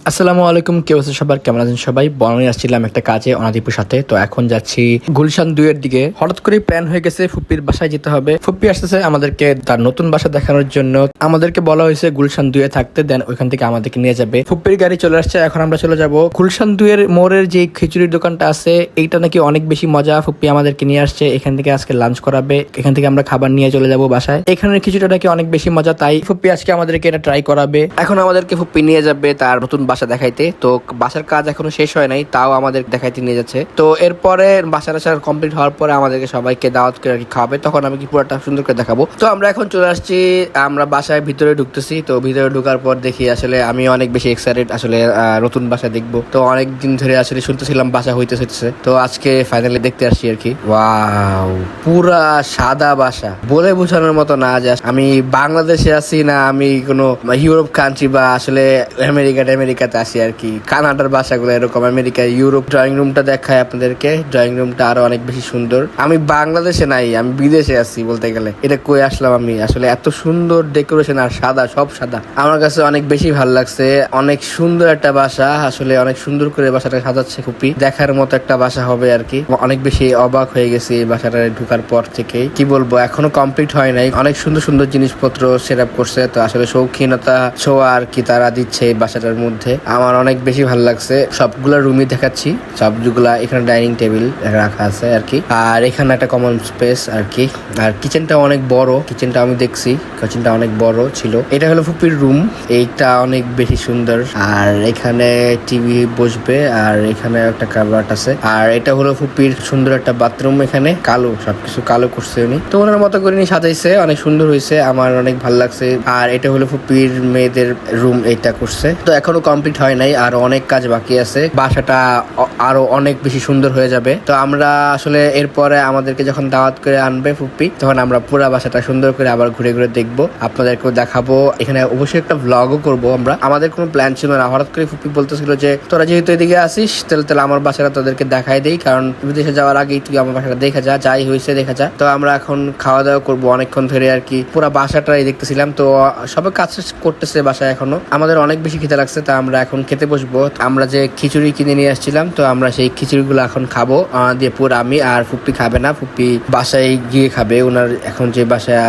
আসসালামু আলাইকুম, কেউ আছে সবার, কেমন আছেন সবাই? বনানী আসছিলাম একটা কাজে অনাদিপুর সাথে। তো এখন যাচ্ছি গুলশান 2 এর দিকে। হঠাৎ করে প্ল্যান হয়ে গেছে ফুপ্পির বাসায় যেতে হবে। ফুপ্পি আসতেছে আমাদেরকে তার নতুন বাসা দেখানোর জন্য। আমাদেরকে বলা হয়েছে গুলশান 2 এ থাকতে, দেন ওইখান থেকে আমাদেরকে নিয়ে যাবে। ফুপ্পির গাড়ি চলে আসছে, এখন আমরা চলে যাব গুলশান 2 এর মোড়ের যে খিচুড়ির দোকানটা আছে, এইটা নাকি অনেক বেশি মজা। ফুপ্পি আমাদেরকে নিয়ে আসছে, এখান থেকে আজকে লাঞ্চ করাবে। এখান থেকে আমরা খাবার নিয়ে চলে যাব বাসায়। এখানের খিচুড়িটা নাকি অনেক বেশি মজা, তাই ফুপ্পি আজকে আমাদেরকে এটা ট্রাই করাবে। এখন আমাদেরকে ফুপ্পি নিয়ে যাবে তার নতুন বাসা দেখাইতে। তো বাসার কাজ এখনো শেষ হয় নাই, তাও আমাদের দেখাইতে নিয়ে যাচ্ছে। তো এরপরে বাসার আসার কমপ্লিট হওয়ার পরে আমাদেরকে সবাইকে দাওয়াত করে আর কি খাওয়াবে, তখন আমি কি পুরোটা সুন্দর করে দেখাবো। তো আমরা এখন চলে আসছি, আমরা বাসায় ভিতরে ঢুকতেছি। তো ভিতরে ঢোকার পর দেখি আসলে আমি অনেক বেশি এক্সাইটেড, আসলে নতুন বাসা দেখবো। তো অনেক দিন ধরে আসলে শুনতেছিলাম বাসা হইতেছে, তো আজকে ফাইনালি দেখতে আসছি আর কি। ওয়াও, পুরা সাদা বাসা, বলে বোঝানোর মতো না। জাস্ট আমি বাংলাদেশে আছি না আমি কোনো ইউরোপ কান্ট্রি বা আসলে আমেরিকাতে আসি আর কি। কানাডার বাসাগুলো এরকম, আমেরিকা, ইউরোপ। ড্রয়িং রুমটা দেখায় আপনাদেরকে, ড্রয়িং রুমটা আরো অনেক বেশি সুন্দর। আমি বাংলাদেশে নাই, আমি বিদেশে আছি বলতে গেলে। এটা কই আসলাম আমি, আসলে এত সুন্দর ডেকোরেশন আর সাদা, সব সাদা। আমার কাছে অনেক বেশি ভালো লাগছে। অনেক সুন্দর একটা বাসা, আসলে অনেক সুন্দর করে বাসাটা সাজাচ্ছে ফুপি। দেখার মতো একটা বাসা হবে আর কি। অনেক বেশি অবাক হয়ে গেছি এই বাসাটা ঢোকার পর থেকে। কি বলবো, এখনো কমপ্লিট হয় নাই। অনেক সুন্দর সুন্দর জিনিসপত্র সেট আপ করছে। তো আসলে শৌখিনতা ছোঁয়া আর কি তারা দিচ্ছে এই বাসাটার মধ্যে। আমার অনেক বেশি ভালো লাগছে। সবগুলা রুমই দেখাচ্ছি, সবগুলা। এখানে ডাইনিং টেবিল রাখা আছে আর কি, আর এখানে একটা কমন স্পেস আর কি। আর কিচেনটা অনেক বড়, কিচেনটা আমি দেখছি, কিচেনটা অনেক বড় ছিল। এটা হলো ফুপির রুম, এইটা অনেক বেশি সুন্দর। আর এখানে টিভি বসবে, আর এখানে একটা কাভার্ট আছে। আর এটা হলো ফুপির সুন্দর একটা বাথরুম, এখানে কালো, সবকিছু কালো করছে উনি। তো ওনার মতো করে নিয়ে সাজাইছে, অনেক সুন্দর হয়েছে, আমার অনেক ভালো লাগছে। আর এটা হলো ফুপির মেয়েদের রুম, এইটা করছে। তো এখনো কমপ্লিট হয় নাই, আর অনেক কাজ বাকি আছে। বাসাটা আরো অনেক বেশি সুন্দর হয়ে যাবে। তো আমরা আসলে এরপরে আমাদেরকে যখন দাওয়াত করে আনবে ফুপ্পি, তখন আমরা পুরো বাসাটা সুন্দর করে আবার ঘুরে ঘুরে দেখবো, আপনাদেরকেও দেখাবো। এখানে অবশ্যই একটা ভ্লগও করবো আমরা। আমাদের কোনো প্ল্যান ছিল না, হঠাৎ করে ফুপ্পি বলতেছিল যে তোরা যেহেতু এদিকে আসিস, তাহলে আমার বাসাটা তোদেরকে দেখাই দেই, কারণ বিদেশে যাওয়ার আগেই তুই আমার বাসাটা দেখা যা, যাই হয়েছে দেখা যা। তো আমরা এখন খাওয়া দাওয়া করবো অনেকক্ষণ ধরে আর কি। পুরো বাসাটাই দেখতেছিলাম। তো সবাই কাজ করতেছে বাসায় এখনো। আমাদের অনেক বেশি খিদে লাগছে, তা আমরা এখন খেতে বসবো। আমরা যে খিচুড়ি কিনে নিয়ে আসছিলাম, তো আমরা সেই খিচুড়িগুলো এখন খাবো। দিয়ে পুরো আমি, আর ফুপ্পি খাবে না, ফুপ্পি বাসায় গিয়ে খাবে। ওনার এখন যে বাসায়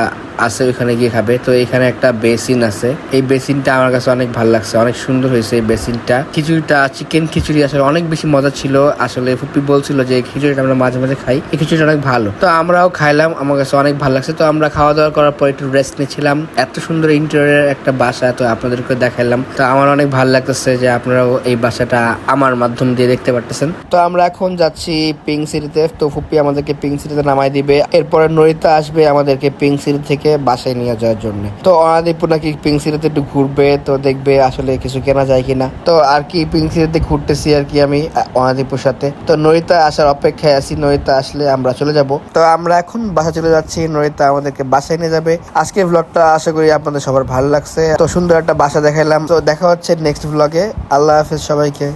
আছে ওইখানে গিয়ে খাবে। তো এখানে একটা বেসিন আছে, এই বেসিনটা আমার কাছে অনেক ভালো লাগছে, অনেক সুন্দর হয়েছে এই বেসিনটা। খিচুড়িটা চিকেন খিচুড়ি আসলে অনেক বেশি মজা ছিল। আসলে ফুপ্পি বলছিল যে খিচুড়িটা আমরা মাঝে মাঝে খাই, এই খিচুড়িটা অনেক ভালো। তো আমরাও খাইলাম, আমার কাছে অনেক ভালো লাগছে। তো আমরা খাওয়া দাওয়া করার পর একটু রেস্ট নিচ্ছিলাম। এত সুন্দর ইন্টেরিয়র একটা বাসা, তো আপনাদেরকে দেখাইলাম। তো আমার অনেক ভালো লাগতেছে যে আপনারাও এই বাসাটা আমার মাধ্যম দিয়ে দেখতে পারতেছেন। তো আমরা এখন যাচ্ছি পিঙ্ক সিটিতে। তো ফুপ্পি আমাদেরকে পিঙ্ক সিটিতে নামাই দিবে, এরপরে নরিতা আসবে আমাদেরকে পিঙ্ক সিটি থেকে বাসায় নিয়ে যাওয়ার জন্য। তো অনাদিপুর নাকি পিঙ্ক সিটিতে একটু ঘুরবে, তো দেখবে আসলে কিছু কেনা যায় কিনা। তো আর কি পিঙ্ক সিটিতে ঘুরতেছি আর কি আমি অনাদিপুর সাথে। তো নরিতা আসার অপেক্ষায় আছি, নরিতা আসলে আমরা চলে যাব। তো আমরা এখন বাসা চলে যাচ্ছি, নরিতা আমাদেরকে বাসায় নিয়ে যাবে। আজকে ব্লগটা আশা করি আপনাদের সবার ভালো লাগছে। তো সুন্দর একটা বাসা দেখাইলাম। তো দেখা হচ্ছে নেক্সট ব্লগে। আল্লাহ হাফেজ সবাইকে।